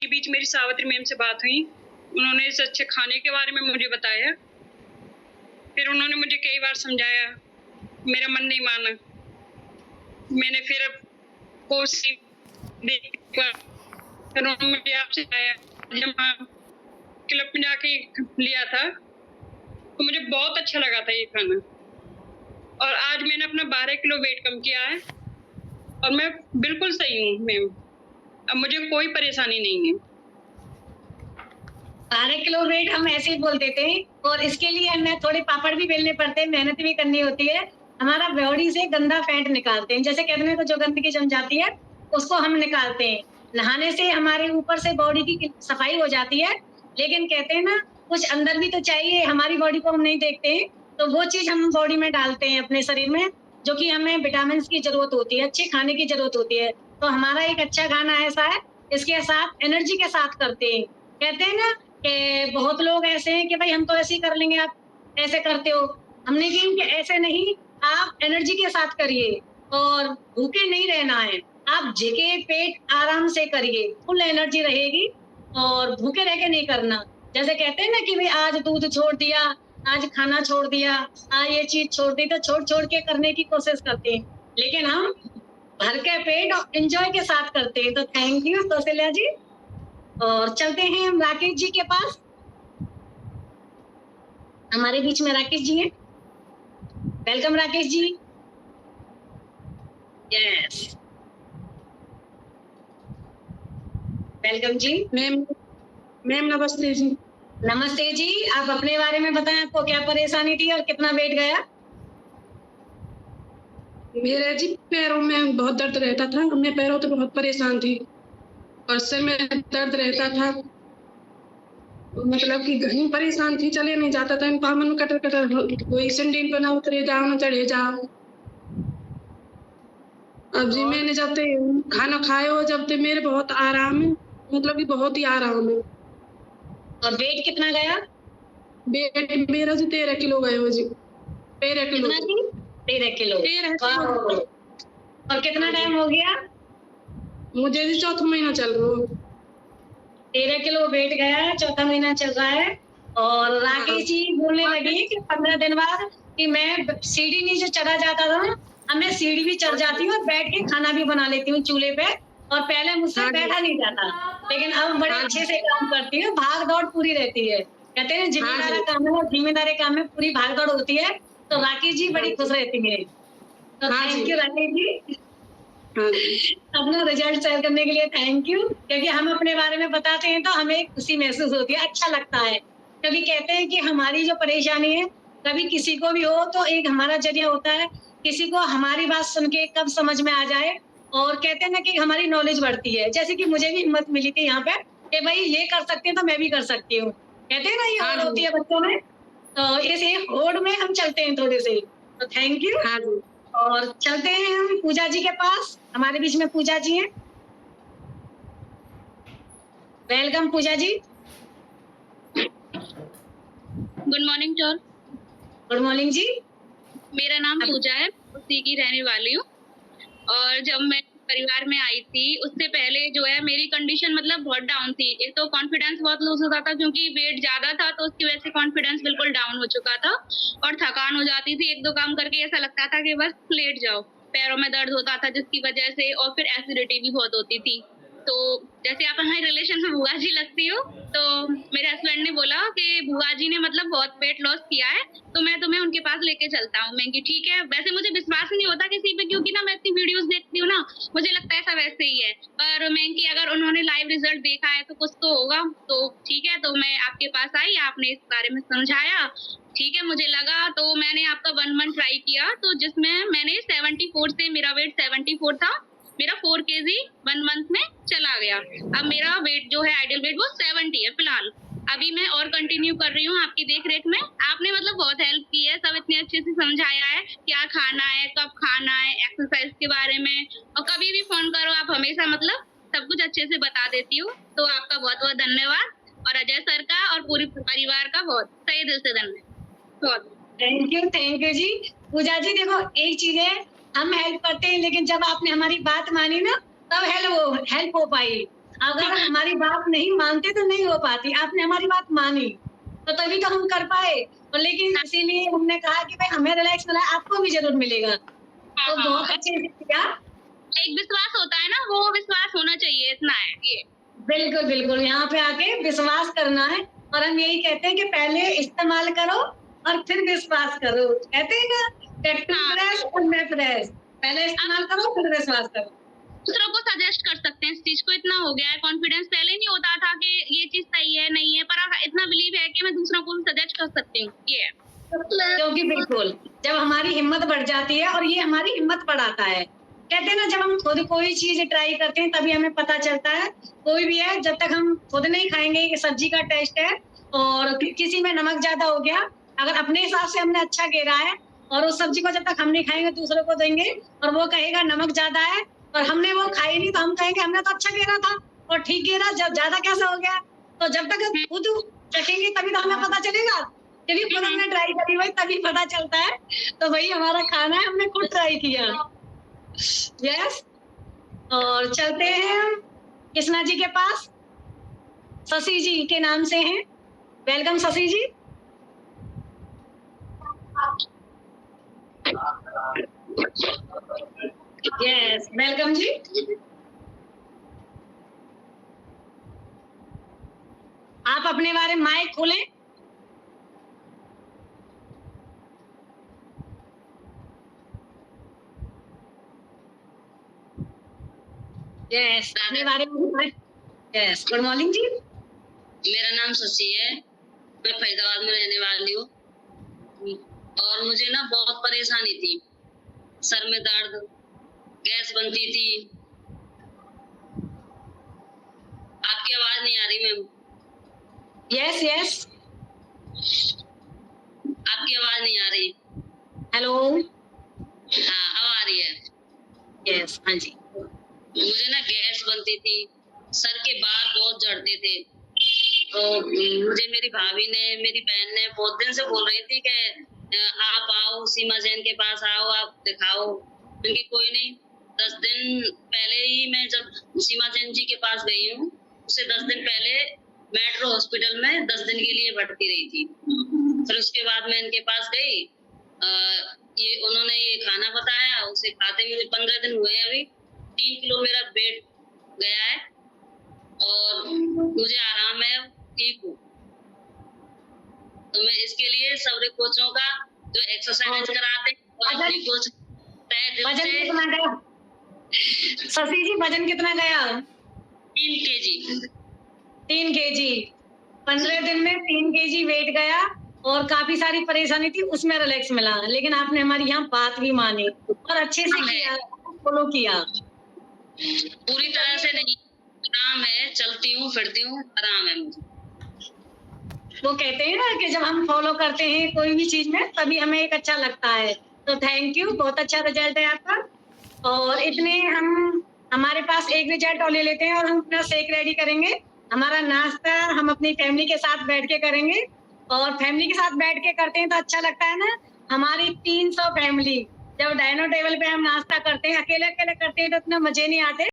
के बीच मेरी सावित्री मैम से बात हुई। उन्होंने इस अच्छे खाने के बारे में मुझे बताया। फिर उन्होंने मुझे कई बार समझाया, मेरा मन नहीं माना। मैंने फिर कोशिश फिर उन्होंने मुझे आपसे आया, जब क्लब में जाके लिया था तो मुझे बहुत अच्छा लगा था ये खाना। और आज मैंने अपना 12 किलो वेट कम किया है और मैं बिल्कुल सही हूँ मैम। अब मुझे कोई परेशानी नहीं है। 12 किलो वेट हम ऐसे ही बोल देते हैं, और इसके लिए हमें थोड़े पापड़ भी बेलने पड़ते हैं, मेहनत भी करनी होती है। हमारा बॉडी से गंदा फैट निकालते हैं, जैसे कहते हैं तो जो गंदगी जम जाती है उसको हम निकालते हैं। नहाने से हमारे ऊपर से बॉडी की सफाई हो जाती है, लेकिन कहते हैं ना कुछ अंदर भी तो चाहिए। हमारी बॉडी को हम नहीं देखते हैं, तो वो चीज हम बॉडी में डालते हैं अपने शरीर में, जो कि हमें विटामिन की जरूरत होती है, अच्छे खाने की जरूरत होती है। तो हमारा एक अच्छा खाना ऐसा है, इसके साथ एनर्जी के साथ करते हैं। कहते हैं ना कि बहुत लोग ऐसे हैं कि भाई हम तो ऐसे ही कर लेंगे, आप ऐसे करते हो। हमने कहा कि ऐसे नहीं, आप एनर्जी के साथ करिए और भूखे नहीं रहना है। आप जगह पेट आराम से करिए, फुल एनर्जी रहेगी, और भूखे रह के नहीं करना। जैसे कहते हैं ना कि भाई आज दूध छोड़ दिया, आज खाना छोड़ दिया, आज ये चीज छोड़ दी, तो छोड़ के करने की कोशिश करते हैं, लेकिन हम भर के पेट और एंजॉय के साथ करते हैं। तो थैंक यू कौशल्या जी। और चलते हैं हम राकेश जी के पास। हमारे बीच में राकेश जी हैं। Welcome Rakesh ji. Yes, welcome जी। मैम नमस्ते जी। नमस्ते जी, आप अपने बारे में बताएं, आपको क्या परेशानी थी और कितना वेट गया? मेरे जी पैरों में बहुत दर्द रहता था, मैं पैरों से बहुत परेशान थी और सर में दर्द रहता था, मतलब कि घनी परेशान थी, चले नहीं जाता था। पामन कटर कोई संडीन पर ना उतरे जाओ ना चढ़े जाओ। अब जी मैंने जब ते खाना खाए हो, जब ते मेरे बहुत आराम है, मतलब कि बहुत ही आराम है। और वेट कितना गया? वेट मेरा जी 13 किलो गए हो जी। 13 किलो। 13 किलो। 13 किलो। और कितना टाइम हो गया? मुझे जी 4था महीना चल रहा है। 13 किलो वेट गया है, 4था महीना चल रहा है। और राकेश जी बोलने लगी कि 15 दिन बाद कि मैं सीढ़ी नीचे चढ़ा जाता था ना, अब मैं सीढ़ी भी चढ़ जाती हूँ और बैठ के खाना भी बना लेती हूँ चूल्हे पे, और पहले मुझसे बैठा नहीं जाता, लेकिन अब बड़े अच्छे से काम करती हूँ। भाग दौड़ पूरी रहती है। कहते हैं जिम्मेदारी काम है, जिम्मेदारी काम में पूरी भाग दौड़ होती है। तो राकेश जी बड़ी खुश रहती है। तो थैंक यू राकेश जी, अपना रिजल्ट शेयर करने के लिए थैंक यू। क्योंकि हम अपने बारे में बताते हैं तो हमें खुशी महसूस होती है, अच्छा लगता है। कभी कहते हैं कि हमारी जो परेशानी है, कभी किसी को भी हो तो एक हमारा जरिया होता है, किसी को हमारी बात सुन के कब समझ में आ जाए। और कहते हैं ना कि हमारी नॉलेज बढ़ती है, जैसे कि मुझे भी हिम्मत मिली थी यहाँ पे कि भाई ये कर सकते हैं तो मैं भी कर सकती हूँ। कहते हैं ना ये होड़ होती है बच्चों में, तो इस एक होड़ में हम चलते हैं थोड़े से। तो थैंक यू। और चलते हैं हम पूजा जी के पास। हमारे बीच में पूजा जी हैं। Welcome Pooja ji. Good morning sir. Good morning जी। मेरा नाम पूजा है, उसी की रहने वाली हूँ। और जब मैं परिवार में आई थी उससे पहले जो है मेरी कंडीशन मतलब बहुत डाउन थी। एक तो कॉन्फिडेंस बहुत लूज होता था क्योंकि वेट ज्यादा था, तो उसकी वजह से कॉन्फिडेंस बिल्कुल डाउन हो चुका था और थकान हो जाती थी। एक दो काम करके ऐसा लगता था कि बस लेट जाओ। पैरों में दर्द होता था जिसकी वजह से, और फिर एसिडिटी भी बहुत होती थी। तो जैसे आप हमारे रिलेशन में बुआ जी लगती हो, तो मेरे हस्बैंड ने बोला कि बुआ जी ने मतलब बहुत वेट लॉस किया है, तो मैं तुम्हें उनके पास लेके चलता हूँ। मैं कि ठीक है। वैसे मुझे विश्वास नहीं होता किसी पे, क्योंकि ना मैं इतनी वीडियोस देखती हूँ ना, मुझे लगता है ऐसा वैसे ही है। पर मैं कि अगर उन्होंने लाइव रिजल्ट देखा है तो कुछ तो होगा। तो ठीक है, तो मैं आपके पास आई, आपने इस बारे में समझाया, ठीक है, मुझे लगा। तो मैंने आपका 1 मंथ ट्राई किया, तो जिसमें मैंने 74 से, मेरा वेट 74 था, मेरा 4 kg 1 मंथ में चला गया। अब मेरा वेट जो है आइडियल वेट वो 70 है फिलहाल। अभी मैं और कंटिन्यू कर रही हूँ आपकी देख रेख में। आपने मतलब बहुत हेल्प की है, सब इतने अच्छे से समझाया है क्या खाना है, कब खाना है, एक्सरसाइज के बारे में, और कभी भी फोन करो आप हमेशा मतलब सब कुछ अच्छे से बता देती हो। तो आपका बहुत बहुत धन्यवाद, और अजय सर का और पूरे परिवार का बहुत सही दिल से धन्यवाद। थैंक यू जी। पूजा जी देखो, एक चीज है, हम हेल्प करते हैं, लेकिन जब आपने हमारी बात मानी ना तब हेल्प हो पाई। अगर हमारी बात नहीं मानते तो नहीं हो पाती, आपने हमारी बात मानी तो तभी तो हम कर पाए। और लेकिन इसीलिए हमने कहा कि भाई हमें रिलैक्स मिला, आपको भी जरूर मिलेगा। तो बहुत अच्छे से किया। एक विश्वास होता है ना, वो विश्वास होना चाहिए, इतना है ये। बिल्कुल बिल्कुल, यहाँ पे आके विश्वास करना है। और हम यही कहते हैं कि पहले इस्तेमाल करो और फिर विश्वास करो। कहते हैं ना, टैटू फ्रेश और मैं फ्रेश, पहले इस्तेमाल करो फिर विश्वास करो। दूसरों को सजेस्ट कर सकते हैं इस चीज को, इतना हो गया है कॉन्फिडेंस। पहले नहीं होता था कि ये चीज सही है नहीं है, पर अब इतना बिलीव है कि मैं दूसरों को भी सजेस्ट कर सकती हूँ। ये है। क्योंकि बिल्कुल जब हमारी हिम्मत बढ़ जाती है, और ये हमारी हिम्मत बढ़ाता है। कहते हैं ना, जब हम खुद कोई चीज ट्राई करते हैं तभी हमें पता चलता है। कोई भी है, जब तक हम खुद नहीं खाएंगे कि सब्जी का टेस्ट है और किसी में नमक ज्यादा हो गया, अगर अपने हिसाब से हमने अच्छा घेरा है और उस सब्जी को जब तक हम नहीं खाएंगे दूसरों को देंगे और वो कहेगा नमक ज्यादा है और हमने वो खाई नहीं, तो हम कहेंगे हमने तो अच्छा घेरा था और ठीक घेरा, जब ज्यादा कैसे हो गया। तो जब तक खुद चखेंगे तभी तो हमें पता चलेगा, क्योंकि खुद हमने ट्राई करी हुई तभी पता चलता है। तो वही हमारा खाना है, हमने खुद ट्राई किया। यस। और चलते हैं कृष्णा जी के पास। शशि जी के नाम से हैं। वेलकम शशि जी। यस, वेलकम जी। आप अपने बारे में माइक खोलें। यस, अपने बारे में। यस, गुड मॉर्निंग जी। मेरा नाम शशि है, मैं फरीदाबाद में रहने वाली हूँ। और मुझे ना बहुत परेशानी थी, सर में दर्द, गैस बनती थी। आपकी आवाज नहीं आ रही मैम। यस यस, आपकी आवाज नहीं आ रही। हेलो। हाँ, अब आ रही है। यस, हाँ जी। मुझे ना गैस बनती थी, सर के बाल बहुत झड़ते थे। तो मुझे मेरी भाभी ने, मेरी बहन ने बहुत दिन से बोल रही थी कि आप आओ, सीमा जैन के पास आओ, आप दिखाओ। क्योंकि कोई नहीं। 10 दिन पहले ही मैं जब सीमा जैन जी के पास गई हूँ, उससे 10 दिन पहले मेट्रो हॉस्पिटल में 10 दिन के लिए भर्ती रही थी। फिर उसके बाद मैं इनके पास गई। ये उन्होंने ये खाना बताया, उसे खाते मुझे 15 दिन हुए। अभी 3 किलो मेरा वेट गया है और मुझे आराम है, ठीक हूँ। तो मैं इसके लिए सभी कोचों का जो एक्सरसाइज कराते हैं और अपनी कोच वजन कितना गया शशि जी? वजन कितना गया? 3 केजी। 3 केजी। 15 दिन में 3 केजी वेट गया और काफी सारी परेशानी थी, उसमें रिलैक्स मिला। लेकिन आपने हमारी यहाँ बात भी मानी और अच्छे से किया, फॉलो किया। पूरी तरह से नहीं, आराम है, चलती हूँ फिरती हूँ, आराम है मुझे। वो कहते हैं ना कि जब हम फॉलो करते हैं कोई भी चीज में तभी हमें एक अच्छा लगता है। तो थैंक यू, बहुत अच्छा रिजल्ट है आपका। और इतने हमारे पास एक रिजल्ट और ले लेते हैं और हम अपना शेक रेडी करेंगे। हमारा नाश्ता हम अपनी फैमिली के साथ बैठ के करेंगे और फैमिली के साथ बैठ के करते हैं तो अच्छा लगता है ना। हमारी 300 फैमिली जब डाइनिंग टेबल पे हम नाश्ता करते हैं, अकेले अकेले करते हैं तो इतना मजे नहीं आते।